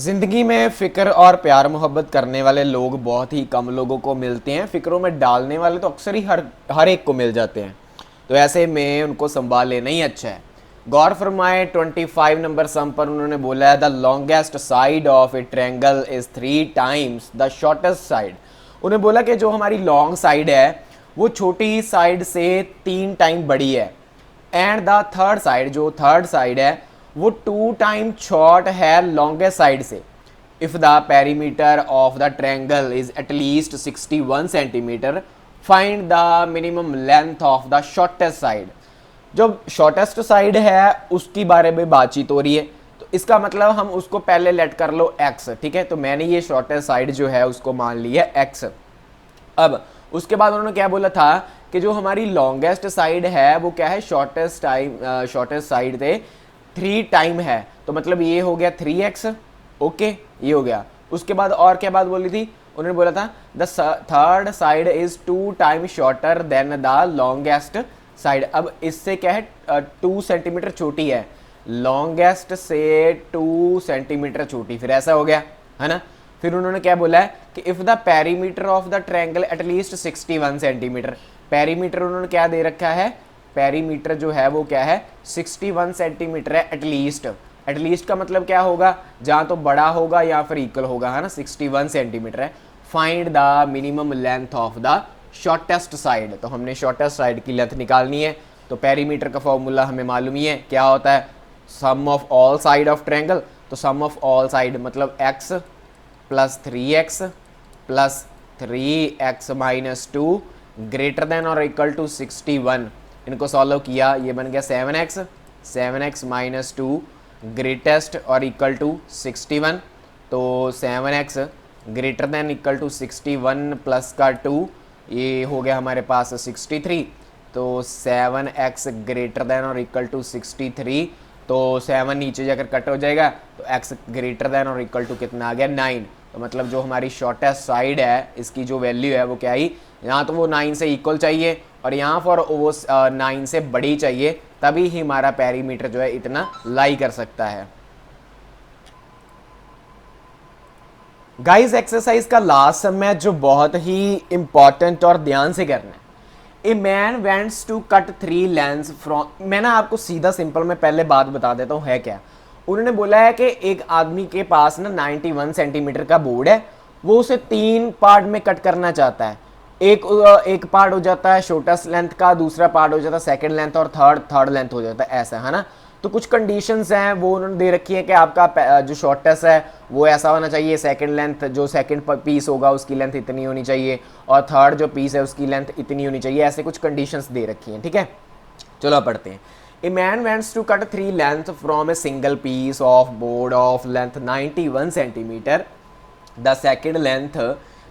ज़िंदगी में फ़िक्र और प्यार मोहब्बत करने वाले लोग बहुत ही कम लोगों को मिलते हैं। फ़िक्रों में डालने वाले तो अक्सर ही हर एक को मिल जाते हैं। तो ऐसे में उनको संभाल लेना ही अच्छा है। गौर फरमाए 25 नंबर सम पर उन्होंने बोला है the longest side of A triangle is 3 times the shortest side. उन्हें बोला कि जो हमारी लॉन्ग साइड है वो छोटी साइड से 3 टाइम बड़ी है, एंड द थर्ड साइड, जो थर्ड साइड है वो 2 टाइम शॉर्ट है लॉन्गेस्ट साइड से। If the perimeter of the triangle is at least 61 centimetre, find the minimum length of the shortest side. जो शॉर्टेस्ट साइड है उसकी बारे में बातचीत हो रही है, तो इसका मतलब हम उसको पहले लेट कर लो x, ठीक है। तो मैंने ये शॉर्टेस्ट साइड जो है उसको मान लिया x। अब उसके बाद उन्होंने क्या बोला था कि जो हमारी लॉन्गेस्ट साइड है वो क्या है, शॉर्टेस्ट साइड से 3 टाइम है, तो मतलब ये हो गया 3x। ओके, ये हो गया। उसके बाद और क्या बात बोली थी, उन्होंने बोला था the third side is 2 time shorter than the longest side. अब इससे क्या है 2 सेंटीमीटर छोटी है, लॉन्गेस्ट से 2 सेंटीमीटर छोटी, फिर ऐसा हो गया है ना। फिर उन्होंने क्या बोला है कि if the perimeter of the triangle at least 61 centimetre. Perimeter उन्होंने क्या दे रखा है, पेरीमीटर जो है वो क्या है 61 सेंटीमीटर है एटलीस्ट। एटलीस्ट का मतलब क्या होगा, जहाँ तो बड़ा होगा या फिर इक्वल होगा, है ना। 61 सेंटीमीटर है। Find the minimum length of the shortest side. तो हमने शॉर्टेस्ट साइड की लेंथ निकालनी है। तो पेरीमीटर का फॉर्मूला हमें मालूम ही है, क्या होता है, sum of all side of triangle. तो सम ऑफ ऑल साइड मतलब x plus 3x plus 3x minus 2 greater than और इक्वल टू 61। इनको सॉल्व किया, ये बन गया 7x माइनस 2 ग्रेटेस्ट और इक्वल टू 61। तो 7x greater than equal to 61 plus का 2, ये हो गया हमारे पास 63। तो 7x ग्रेटर देन और इक्वल टू 63, तो 7 नीचे जाकर कट हो जाएगा, तो x ग्रेटर देन और इक्वल टू कितना आ गया 9। तो मतलब जो हमारी शॉर्टेस्ट साइड है इसकी जो वैल्यू है वो क्या आई, यहाँ तो वो 9 से इक्वल चाहिए और यहाँ पर वो 9 से बड़ी चाहिए, तभी ही हमारा पेरीमीटर जो है इतना लाई कर सकता है। गाइस एक्सरसाइज का लास्ट सम है जो बहुत ही इंपॉर्टेंट और ध्यान से करना है। A man wants to cut 3 lengths from. मैं ना आपको सीधा सिंपल में पहले बात बता देता हूँ है क्या। उन्होंने बोला है कि एक आदमी के पास ना 91 सेंटीमीटर का बोर्ड है, वो उसे 3 पार्ट में कट करना चाहता है। एक पार्ट हो जाता है शॉर्टेस्ट लेंथ का, दूसरा पार्ट हो जाता है सेकंड लेंथ और थर्ड लेंथ हो जाता है, ऐसा है ना। तो कुछ कंडीशंस हैं वो उन्होंने दे रखी है कि आपका जो शॉर्टेस्ट है वो ऐसा होना चाहिए, सेकंड लेंथ जो सेकंड पीस होगा उसकी लेंथ इतनी होनी चाहिए और थर्ड जो पीस है उसकी लेंथ इतनी होनी चाहिए, ऐसे कुछ कंडीशंस दे रखी हैं, ठीक है। चलो पढ़ते हैं। A man wants to cut 3 length from a single piece of board of length 91 centimetre. The second length,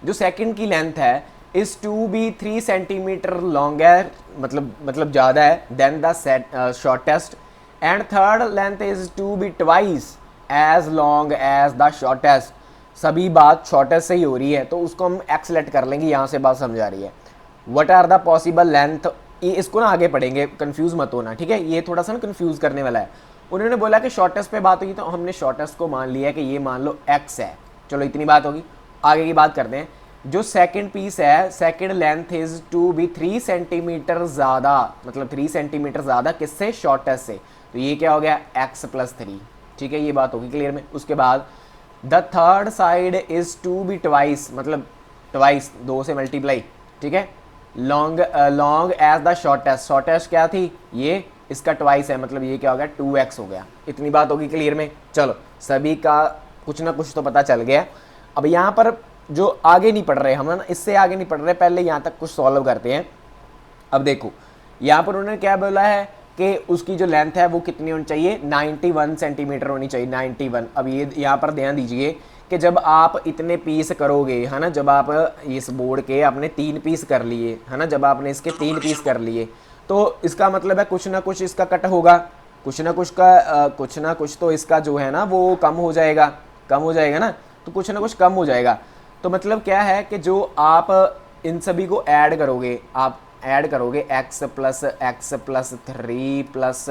जो सेकंड की लेंथ है, is to be 3 centimetre longer, मतलब ज़्यादा है than the shortest, and third length is to be twice as long as the shortest. सभी बात shortest से ही हो रही है तो उसको हम एक्सलेट कर लेंगे, यहाँ से बात समझ आ रही है। What are the possible length, इसको ना आगे पढ़ेंगे, कंफ्यूज मत होना, ठीक है। ये थोड़ा सा ना कंफ्यूज करने वाला है। उन्होंने बोला कि शॉर्टेस्ट पे बात होगी तो हमने शॉर्टेस्ट को मान लिया कि ये मान लो x है। चलो इतनी बात होगी, आगे की बात करते हैं। जो सेकंड पीस है, second length is to be 3 centimetre ज़्यादा, मतलब 3 सेंटीमीटर ज़्यादा किससे, शॉर्टेस्ट से। तो ये क्या हो गया x प्लस 3, ठीक है, ये बात होगी क्लियर में। उसके बाद the third side is to be twice, मतलब ट्वाइस 2 से मल्टीप्लाई, ठीक है। Long as the shortest, shortest क्या थी ये, इसका ट्वाइस है, मतलब ये क्या हो गया 2x हो गया। इतनी बात होगी क्लियर में। चलो सभी का कुछ ना कुछ तो पता चल गया। अब यहाँ पर जो आगे नहीं पढ़ रहे हम ना, इससे आगे नहीं पढ़ रहे, पहले यहाँ तक कुछ सॉल्व करते हैं। अब देखो यहाँ पर उन्होंने क्या बोला है कि उसकी जो लेंथ है वो कितनी होनी चाहिए, 91 सेंटीमीटर होनी चाहिए, 91। अब ये यहाँ पर ध्यान दीजिए कि जब आप इतने पीस करोगे, है ना, जब आप इस बोर्ड के आपने 3 पीस कर लिए, है ना, जब आपने इसके 3 पीस कर लिए तो इसका मतलब है कुछ ना कुछ इसका कट होगा, कुछ ना कुछ तो इसका जो है ना वो कम हो जाएगा ना, तो कुछ ना कुछ कम हो जाएगा। तो मतलब क्या है कि जो आप इन सभी को ऐड करोगे, आप ऐड करोगे x प्लस 3 प्लस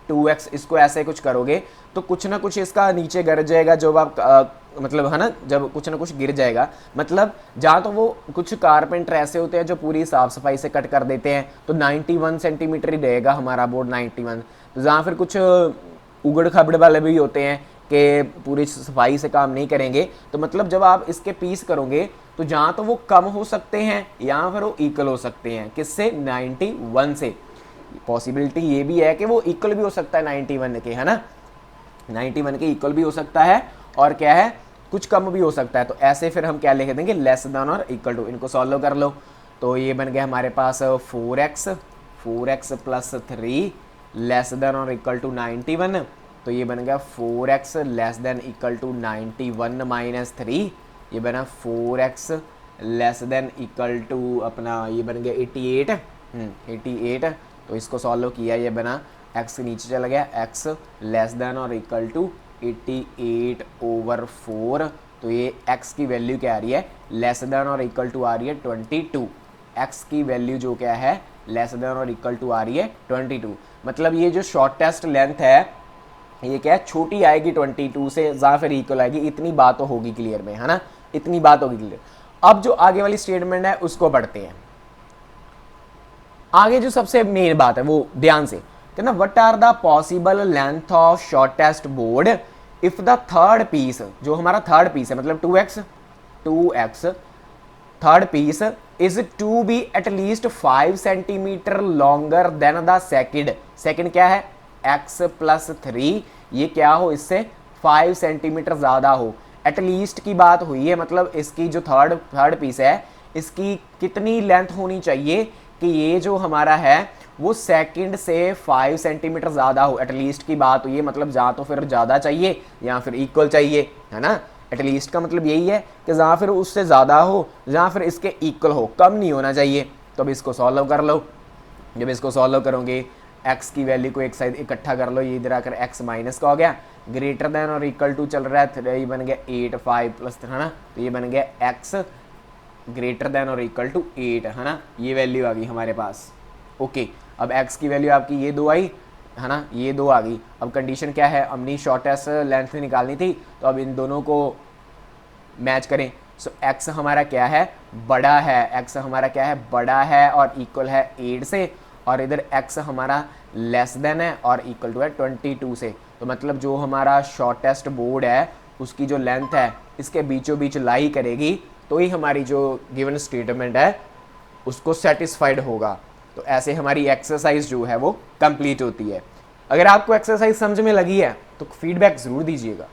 2x इसको ऐसे कुछ करोगे तो कुछ ना कुछ इसका नीचे गिर जाएगा, जब आप मतलब है ना, जब कुछ ना कुछ गिर जाएगा, मतलब जहाँ तो वो कुछ कारपेंटर ऐसे होते हैं जो पूरी साफ सफाई से कट कर देते हैं, तो 91 सेंटीमीटर ही रहेगा हमारा बोर्ड 91। तो जहाँ फिर कुछ उगड़ खबड़ वाले भी होते हैं कि पूरी सफाई से काम नहीं करेंगे, तो मतलब जब आप इसके पीस करोगे तो जहाँ तो वो कम हो सकते हैं या फिर वो इक्वल हो सकते हैं, किससे? 91 से। पॉसिबिलिटी ये भी है कि वो इक्वल भी हो सकता है 91 के, है ना, 91 के इक्वल भी हो सकता है, और क्या है, कुछ कम भी हो सकता है। तो ऐसे फिर हम क्या लिख देंगे? लेस देन और इक्वल टू। इनको सॉल्व कर लो तो ये बन गया हमारे पास 4x प्लस 3 लेस देन और इक्वल टू 91। तो ये बन गया 4x less than equal to 91 minus 3, ये बना 4x less than equal to अपना ये बन गया 88। तो इसको सॉल्व किया, ये बना x नीचे चला गया, x लेस देन और इक्वल टू 88/4। तो ये x की वैल्यू क्या आ रही है? लेस देन और इक्वल टू आ रही है 22। x की वैल्यू जो क्या है? लेस देन और इक्वल टू आ रही है 22। मतलब ये जो शॉर्टेस्ट लेंथ है ये क्या है? छोटी आएगी 22 से, या फिर इक्वल आएगी। इतनी बात तो होगी क्लियर में, है ना, इतनी बात होगी क्लियर। अब जो आगे वाली स्टेटमेंट है उसको पढ़ते हैं। आगे जो सबसे मेन बात है वो ध्यान से कहना, what are the possible length of shortest board if the third piece, जो हमारा थर्ड पीस है मतलब 2x third piece is to be at least 5 centimetre longer than the second क्या है? x प्लस 3, ये क्या हो? इससे 5 सेंटीमीटर ज्यादा हो। एटलीस्ट की बात हुई है, मतलब इसकी जो थर्ड पीस है इसकी कितनी लेंथ होनी चाहिए कि ये जो हमारा है वो सेकंड से 5 सेंटीमीटर ज़्यादा हो। एटलीस्ट की बात हुई है, मतलब जहाँ तो फिर ज़्यादा चाहिए या फिर इक्वल चाहिए, है ना। एटलीस्ट का मतलब यही है कि जहाँ फिर उससे ज़्यादा हो, जहाँ फिर इसके इक्वल हो, कम नहीं होना चाहिए। तो अब इसको सॉल्व कर लो। जब इसको सॉल्व करोगे x की वैल्यू को एक साइड इकट्ठा कर लो, ये इधर आकर x माइनस का हो गया, ग्रेटर देन और इक्वल टू चल रहा है, 3 बन गया 8 5 प्लस, है ना। तो ये बन गया x ग्रेटर देन और इक्वल टू 8, है ना। ये वैल्यू आ गई हमारे पास। ओके, अब x की वैल्यू आपकी ये 2 आई, है ना, ये 2 आ गई। अब कंडीशन क्या है? अपनी शॉर्टेस्ट लेंथ निकालनी थी, तो अब इन दोनों को मैच करें। सो x हमारा क्या है? बड़ा है। x हमारा क्या है? बड़ा है और इक्वल है 8 से, और इधर x हमारा लेस देन है और इक्वल टू है 22 से। तो मतलब जो हमारा शॉर्टेस्ट बोर्ड है उसकी जो लेंथ है इसके बीचों बीच लाई करेगी, तो ही हमारी जो गिवन स्टेटमेंट है उसको सेटिस्फाइड होगा। तो ऐसे हमारी एक्सरसाइज जो है वो कंप्लीट होती है। अगर आपको एक्सरसाइज समझ में लगी है तो फीडबैक ज़रूर दीजिएगा।